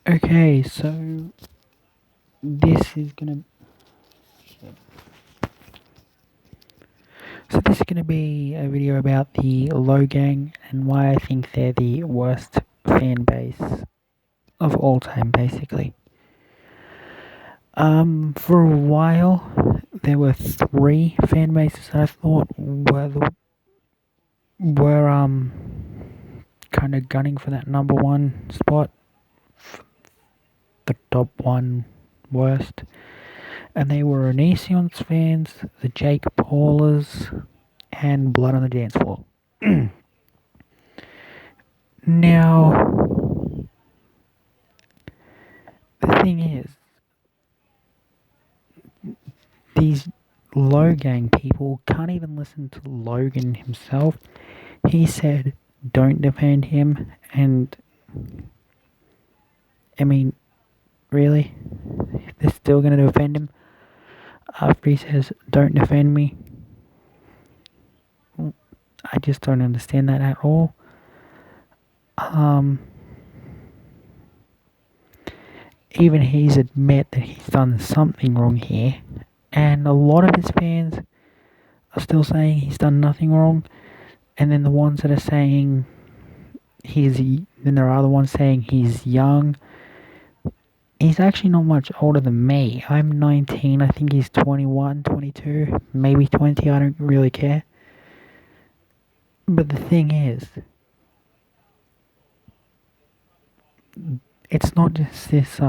Okay, so this is gonna this is gonna be a video about the Logang and why I think they're the worst fan base of all time, basically. For a while, there were three fan bases that I thought were kind of gunning for that number one spot, the top one worst, and they were Renaissance fans, the Jake Paulers, and Blood on the Dance Floor. Now, the thing is, these Logang people can't even listen to Logan himself. He said, don't defend him, and I mean, really? They're still gonna defend him after he says, don't defend me? I just don't understand that at all. Um, Even he's admit that he's done something wrong here, and a lot of his fans are still saying he's done nothing wrong, and then the ones that are saying then there are other ones saying he's young. He's actually not much older than me. I'm 19, I think he's 21, 22, maybe 20, I don't really care. But the thing is, it's not just this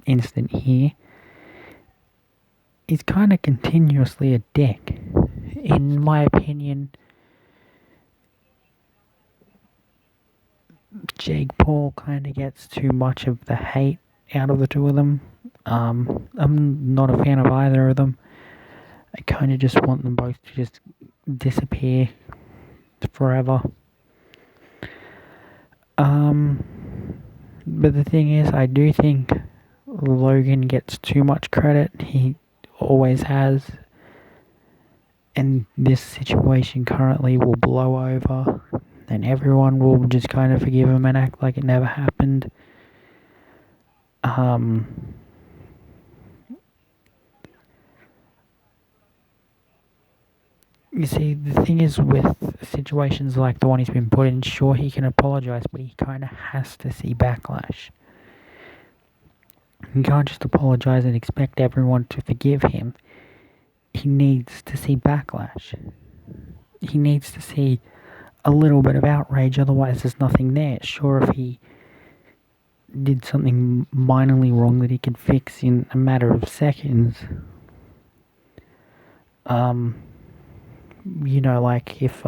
incident here. He's kind of continuously a dick. In my opinion, Jake Paul kind of gets too much of the hate out of the two of them. I'm not a fan of either of them. I kind of just want them both to just disappear forever. But the thing is, I do think Logan gets too much credit. He always has. And this situation currently will blow over, and everyone will just kind of forgive him and act like it never happened. You see, the thing is with situations like the one he's been put in, sure, he can apologize, but he kind of has to see backlash. He can't just apologize and expect everyone to forgive him. He needs to see backlash. He needs to see a little bit of outrage, otherwise there's nothing there. Sure, if he did something minorly wrong that he could fix in a matter of seconds, like if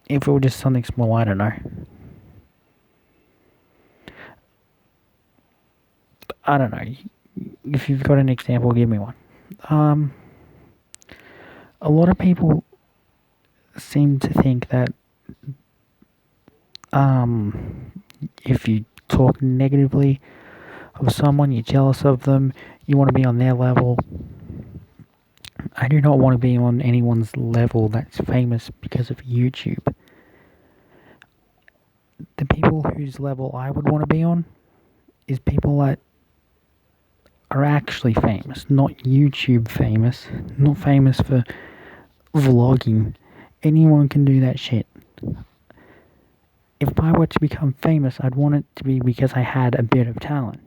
it were just something small, I don't know. I don't know. If you've got an example, give me one. A lot of people seem to think that if you talk negatively of someone, you're jealous of them, you want to be on their level. I do not want to be on anyone's level that's famous because of YouTube. The people whose level I would want to be on is people that are actually famous, not YouTube famous, not famous for vlogging. Anyone can do that shit. If I were to become famous, I'd want it to be because I had a bit of talent.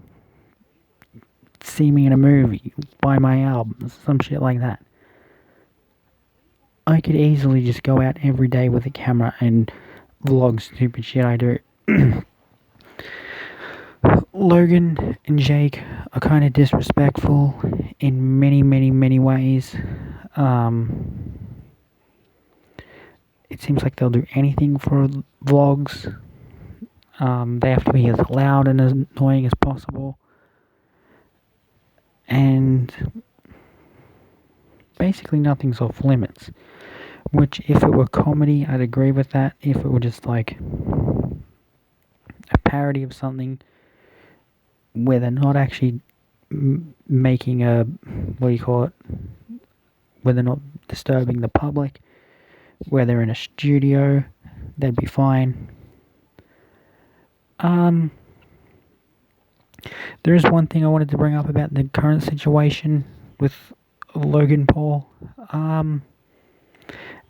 See me in a movie, buy my albums, some shit like that. I could easily just go out every day with a camera and vlog stupid shit I do. Logan and Jake are kind of disrespectful in many, many, many ways. It seems like they'll do anything for vlogs. They have to be as loud and as annoying as possible. And basically nothing's off limits. Which, if it were comedy, I'd agree with that. If it were just like a parody of something where they're not actually making a, where they're not disturbing the public, where they're in a studio, they'd be fine. There is one thing I wanted to bring up about the current situation with Logan Paul.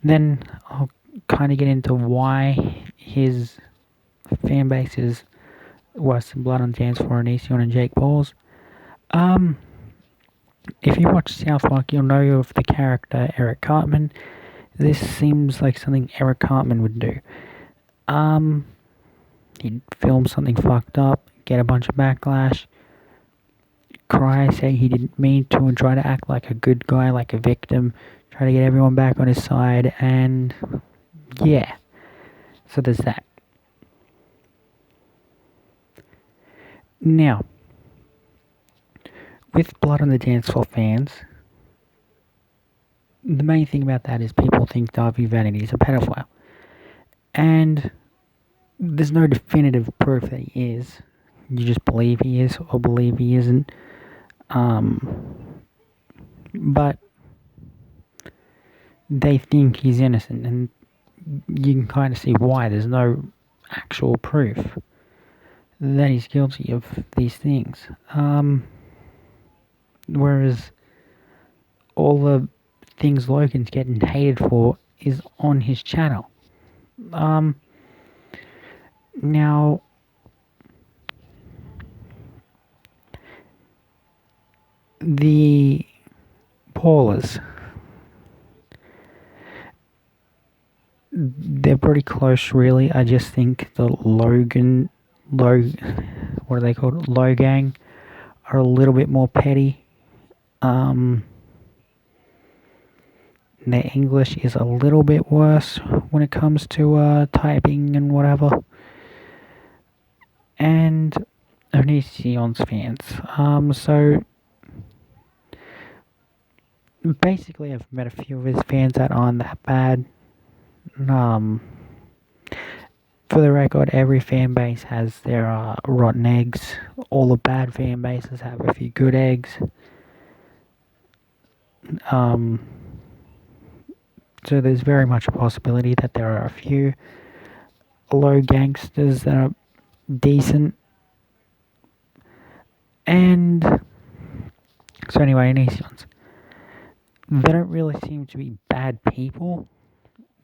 Then I'll kind of get into why his fan base is worse than Blood on the Dance Floor and Onision and Jake Paul's. If you watch South Park, you'll know of the character Eric Cartman. This seems like something Eric Cartman would do. He'd film something fucked up, get a bunch of backlash, cry, say he didn't mean to, and try to act like a good guy, like a victim, try to get everyone back on his side, and yeah. So there's that. Now, with Blood on the Dance Floor fans, the main thing about that is people think Darby Vanity is a pedophile. And there's no definitive proof that he is. You just believe he is or believe he isn't. But they think he's innocent, and you can kind of see why. There's no actual proof that he's guilty of these things. Whereas all the things Logan's getting hated for is on his channel. Now, the Paulers, they're pretty close, really. I just think the Logan, what are they called? Logang, are a little bit more petty. Their English is a little bit worse when it comes to typing and whatever. And Onision's fans. So basically, I've met a few of his fans that aren't that bad. For the record, every fan base has their rotten eggs. All the bad fan bases have a few good eggs. So there's very much a possibility that there are a few low gangsters that are decent. And so anyway, Onision's, they don't really seem to be bad people.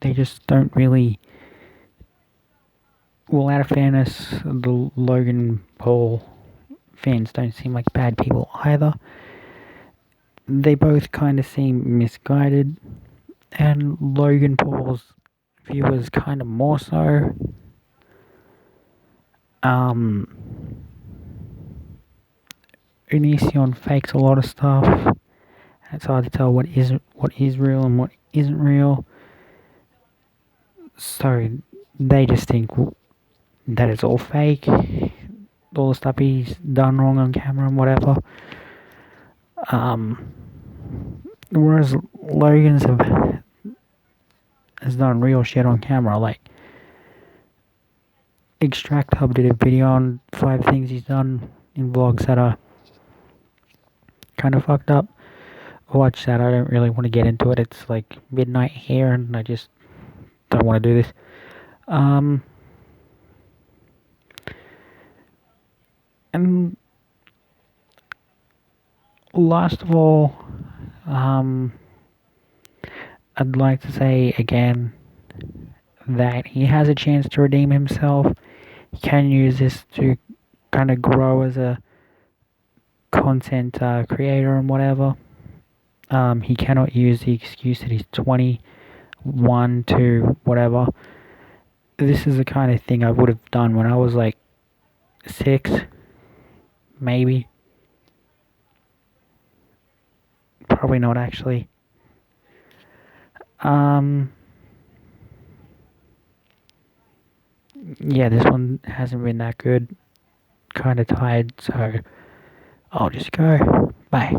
They just don't really... Well, out of fairness, the Logan Paul fans don't seem like bad people either. They both kind of seem misguided, and Logan Paul's viewers kind of more so. Onision fakes a lot of stuff. It's hard to tell what is real and what isn't real. So they just think that it's all fake. All the stuff he's done wrong on camera and whatever. Whereas Logan's has done real shit on camera. Like, Extract Hub did a video on 5 things he's done in vlogs that are kind of fucked up. Watch that. I don't really want to get into it. It's like midnight here and I just don't want to do this. And last of all, I'd like to say again that he has a chance to redeem himself. He can use this to kind of grow as a content creator and whatever. He cannot use the excuse that he's 21 to whatever. This is the kind of thing I would have done when I was like 6, maybe. Probably not actually. Yeah, this one hasn't been that good. Kind of tired, so I'll just go. Bye.